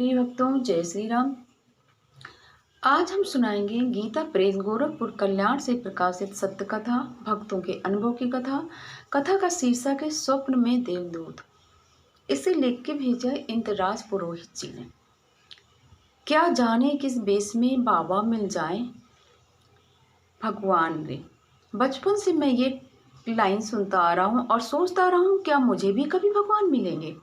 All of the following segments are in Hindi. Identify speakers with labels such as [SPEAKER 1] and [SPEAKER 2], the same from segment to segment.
[SPEAKER 1] प्रिय भक्तों, जय श्री राम। आज हम सुनाएंगे गीता प्रेस गोरखपुर कल्याण से प्रकाशित सत्य कथा, भक्तों के अनुभव की कथा। कथा का शीर्षक है स्वप्न में देवदूत। इसे लिख के भेजा इंद्रराज पुरोहित जी ने। क्या जाने किस बेस में बाबा मिल जाए भगवान रे। बचपन से मैं ये लाइन सुनता आ रहा हूँ और सोचता आ रहा हूँ क्या मुझे भी कभी भगवान मिलेंगे।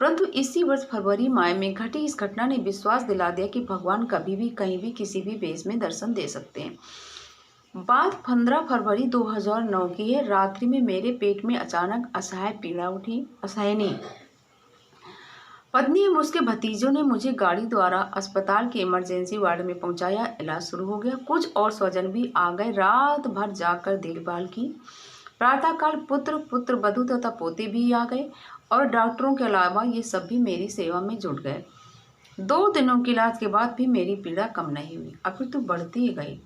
[SPEAKER 1] परंतु इसी वर्ष फरवरी माह में घटी इस घटना ने विश्वास दिला दिया कि भगवान कभी भी कहीं भी किसी भी वेश में दर्शन दे सकते हैं। बात 15 फरवरी 2009 की है। रात्रि में मेरे पेट में अचानक असहाय पीड़ा उठी। असहाय नहीं, पत्नी एवं उसके भतीजों ने मुझे गाड़ी द्वारा अस्पताल के इमरजेंसी वार्ड में पहुंचाया। इलाज शुरू हो गया। कुछ और स्वजन भी आ गए। रात भर जाकर देखभाल की। प्रातःकाल पुत्र वधू तथा पोते भी आ गए और डॉक्टरों के अलावा ये सब भी मेरी सेवा में जुट गए। 2 दिनों के इलाज के बाद भी मेरी पीड़ा कम नहीं हुई, अपितु बढ़ती ही गई।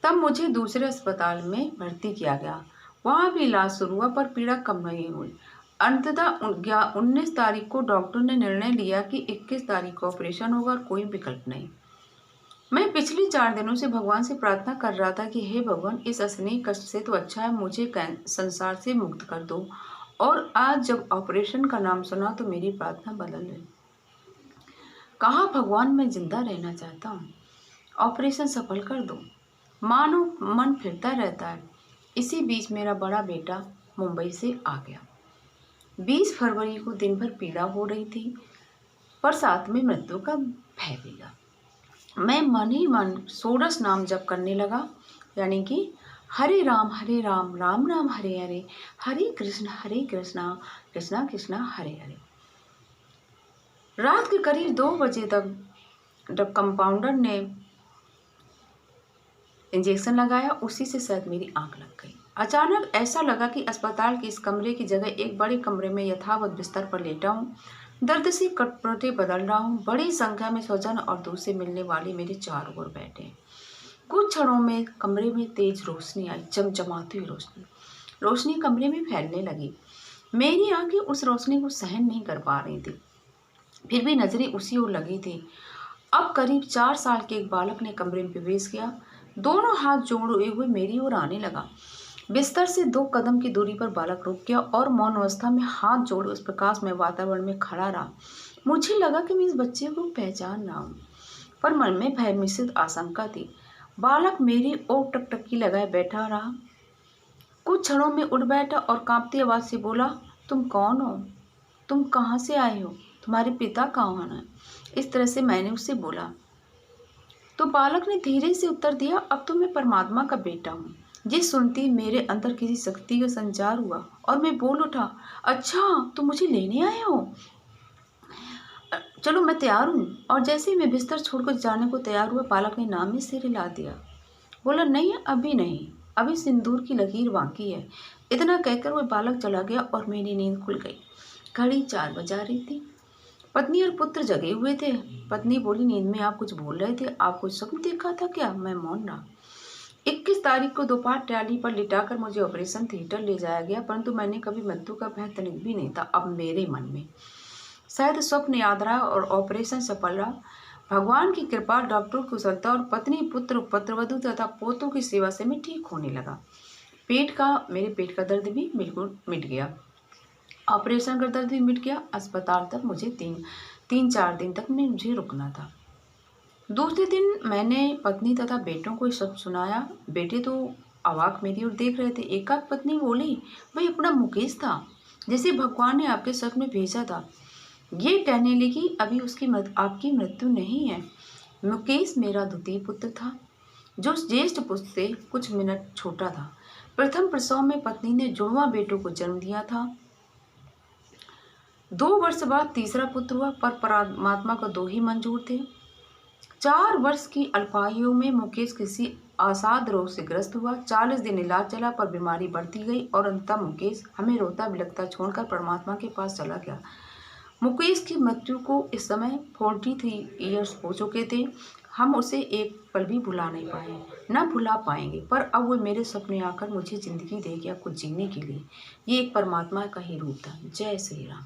[SPEAKER 1] तब मुझे दूसरे अस्पताल में भर्ती किया गया। वहाँ भी इलाज शुरू हुआ पर पीड़ा कम नहीं हुई। अंततः 19 तारीख को डॉक्टर ने निर्णय लिया कि 21 तारीख को ऑपरेशन होगा और कोई विकल्प नहीं। मैं पिछले 4 दिनों से भगवान से प्रार्थना कर रहा था कि हे भगवान, इस असहनीय कष्ट से तो अच्छा है मुझे संसार से मुक्त कर दो। और आज जब ऑपरेशन का नाम सुना तो मेरी प्रार्थना बदल गई। कहा भगवान, मैं जिंदा रहना चाहता हूँ, ऑपरेशन सफल कर दो। मानो मन फिरता रहता है। इसी बीच मेरा बड़ा बेटा मुंबई से आ गया। 20 फरवरी को दिन भर पीड़ा हो रही थी पर साथ में मृत्यु का भय भी था। मैं मन ही मन षोडश नाम जप करने लगा, यानी कि हरे राम राम राम हरे हरे, हरे कृष्णा कृष्णा कृष्णा हरे हरे। रात के करीब 2 बजे तक जब कंपाउंडर ने इंजेक्शन लगाया, उसी से शायद मेरी आंख लग गई। अचानक ऐसा लगा कि अस्पताल के इस कमरे की जगह एक बड़े कमरे में यथावत बिस्तर पर लेटा हूँ। दर्द से कटपटे बदल रहा हूँ। बड़ी संख्या में स्वजन और दूर से मिलने वाले मेरे चारों ओर बैठे। कुछ क्षणों में कमरे में तेज रोशनी आई, चमचमाती हुई रोशनी कमरे में फैलने लगी। मेरी आंखें उस रोशनी को सहन नहीं कर पा रही थी, फिर भी नजरें उसी ओर लगी थी। अब करीब 4 साल के एक बालक ने कमरे में प्रवेश किया। दोनों हाथ जोड़े हुए मेरी ओर आने लगा। बिस्तर से 2 कदम की दूरी पर बालक रुक गया और मौन अवस्था में हाथ जोड़े उस प्रकाश में वातावरण में खड़ा रहा। मुझे लगा कि मैं इस बच्चे को पहचान रहा हूँ, पर मन में भय मिश्रित आशंका थी। बालक मेरी ओर टकटकी लगाए बैठा रहा। कुछ क्षणों में उठ बैठा और कांपती आवाज से बोला, तुम कौन हो? तुम कहाँ से आए हो? तुम्हारे पिता कौन है? इस तरह से मैंने उससे बोला तो बालक ने धीरे से उत्तर दिया, अब तो मैं परमात्मा का बेटा हूँ। ये सुनती मेरे अंदर किसी शक्ति का संचार हुआ और मैं बोल उठा, अच्छा तुम मुझे लेने आए हो? चलो मैं तैयार हूँ। और जैसे ही मैं बिस्तर छोड़कर जाने को तैयार हुआ, बालक ने नाम में सिर हिला दिया। बोला, नहीं अभी नहीं, अभी सिंदूर की लकीर बाकी है। इतना कहकर वह बालक चला गया और मेरी नींद खुल गई। घड़ी 4 बजा रही थी। पत्नी और पुत्र जगे हुए थे। पत्नी बोली, नींद में आप कुछ बोल रहे थे, आप कुछ स्वप्न देखा था क्या? मैं मौन रहा। 21 तारीख को दोपहर ट्राली पर लिटाकर मुझे ऑपरेशन थिएटर ले जाया गया, परंतु मैंने कभी मृत्यु का भय तनिक भी नहीं था अब मेरे मन में। शायद स्वप्न याद रहा और ऑपरेशन सफल रहा। भगवान की कृपा, डॉक्टरों की कुशलता और पत्नी पुत्र वधू तथा पोतों की सेवा से मैं ठीक होने लगा। मेरे पेट का दर्द भी बिल्कुल मिट गया। ऑपरेशन का दर्द भी मिट गया। अस्पताल तक मुझे 3-4 दिन तक मुझे रुकना था। दूसरे दिन मैंने पत्नी तथा बेटों को सब सुनाया। बेटे तो अवाक मेरी ओर देख रहे थे। एकाध पत्नी बोली, भाई अपना मुकेश था जिसे भगवान ने आपके सर में भेजा था। ये कहने लगी, अभी आपकी मृत्यु नहीं है। मुकेश मेरा द्वितीय पुत्र था जो ज्येष्ठ पुत्र से कुछ मिनट छोटा था। प्रथम प्रसव में पत्नी ने जुड़वा बेटों को जन्म दिया था। 2 वर्ष बाद तीसरा पुत्र हुआ, पर परमात्मा को 2 ही मंजूर थे। 4 वर्ष की अल्पायु में मुकेश किसी असाध्य रोग से ग्रस्त हुआ। 40 दिन इलाज चला पर बीमारी बढ़ती गई और अंततः मुकेश हमें रोता बिलखता छोड़कर परमात्मा के पास चला गया। मुकेश की मृत्यु को इस समय 43 ईयर्स हो चुके थे। हम उसे एक पल भी भुला नहीं पाए, न भुला पाएंगे। पर अब वो मेरे सपने आकर मुझे जिंदगी दे गया कुछ जीने के लिए। ये एक परमात्मा का ही रूप था। जय श्री राम।